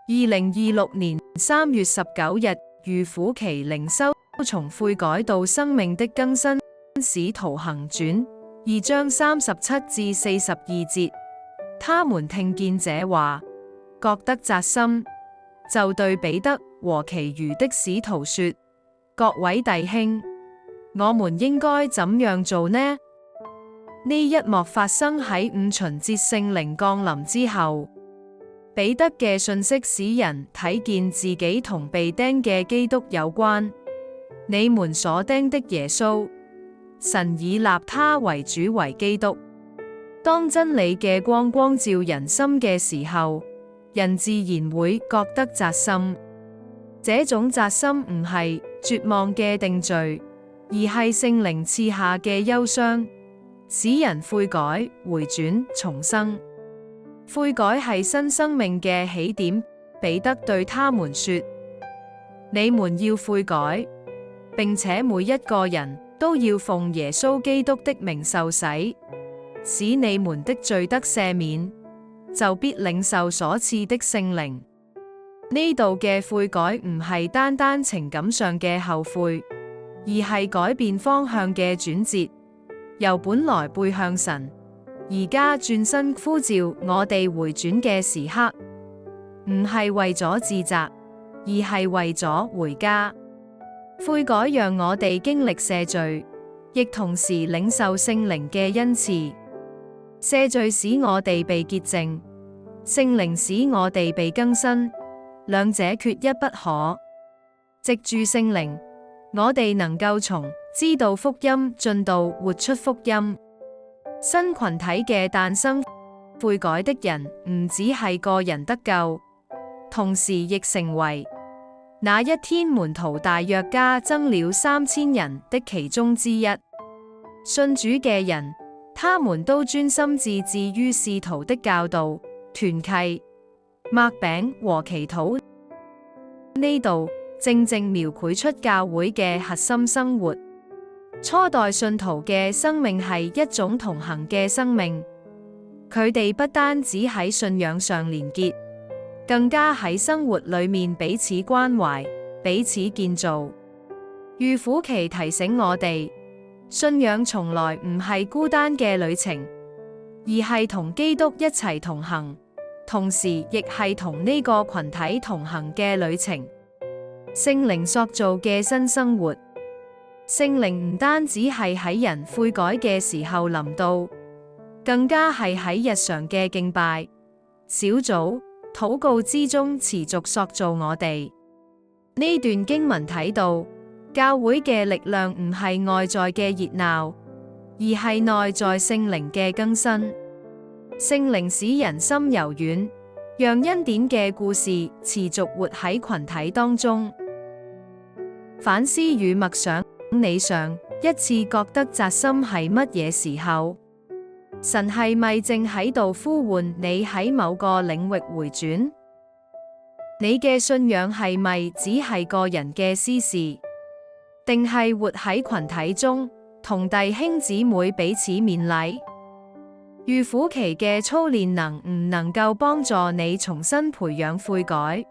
2026年3月19日，預苦期靈修，從悔改到生命的更新，使徒行傳2章37至42節。他們聽見這話，覺得扎心，就對彼得和其餘的使徒說：各位弟兄，我們應該怎樣做呢？呢一幕發生喺五旬節聖靈降臨之後。彼得嘅訊息使人睇見自己同被釘嘅基督有關。你們所釘的耶穌，神已立他為主為基督。當真理嘅光光照人心嘅時候，人自然會覺得扎心。這種扎心唔係絕望嘅定罪，而係聖靈賜下嘅憂傷，使人悔改、回轉、重生。悔改係新生命嘅起點。彼得對他們說：你們要悔改，並且每一個人都要奉耶穌基督的名受洗，使你們的罪得赦免，就必領受所賜的聖靈。呢度嘅悔改唔係單單情感上嘅後悔，而係改變方向嘅轉折，由本來背向神，而家轉身呼召我哋回轉嘅時刻，唔係為咗自責，而係為咗回家。悔改讓我哋經歷赦罪，亦同時領受聖靈嘅恩賜。赦罪使我哋被潔淨，聖靈使我哋被更新，兩者缺一不可。藉住聖靈，我哋能夠從知道福音進到活出福音。新群體嘅誕生，悔改的人唔只係個人得救，同時亦成為那一天門徒大約加增了3000人的其中之一。信主嘅人，他們都專心致志於使徒的教導、團契、擘餅和祈禱。呢度正正描繪出教會嘅核心生活。初代信徒嘅生命係一種同行嘅生命，佢哋不單只喺信仰上連結，更加喺生活裏面彼此關懷、彼此建造。預苦期提醒我哋，信仰從來唔係孤單嘅旅程，而係同基督一齊同行，同時亦係同呢個群體同行嘅旅程。聖靈塑造嘅新生活。聖靈唔單止係喺人悔改嘅時候臨到，更加係喺日常嘅敬拜、小組、禱告之中持續塑造我哋。呢段經文睇到，教會嘅力量唔係外在嘅熱鬧，而係內在聖靈嘅更新。聖靈使人心柔軟，讓恩典嘅故事持續活喺群體當中。反思與默想。你上一次覺得扎心係乜嘢時候？神係咪正喺度呼喚你喺某個領域回轉？你嘅信仰係咪只係個人嘅私事，定係活喺群體中，同弟兄姊妹彼此勉勵？預苦期嘅操練能唔能夠幫助你重新培養悔改，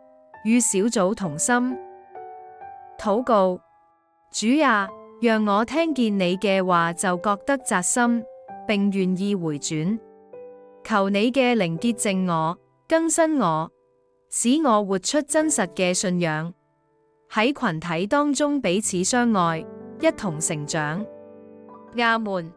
與小組同心？禱告。主啊，讓我聽見你嘅話就覺得扎心，並願意回轉。求你嘅靈潔淨我，更新我，使我活出真實嘅信仰，喺群體當中彼此相愛，一同成長。阿門。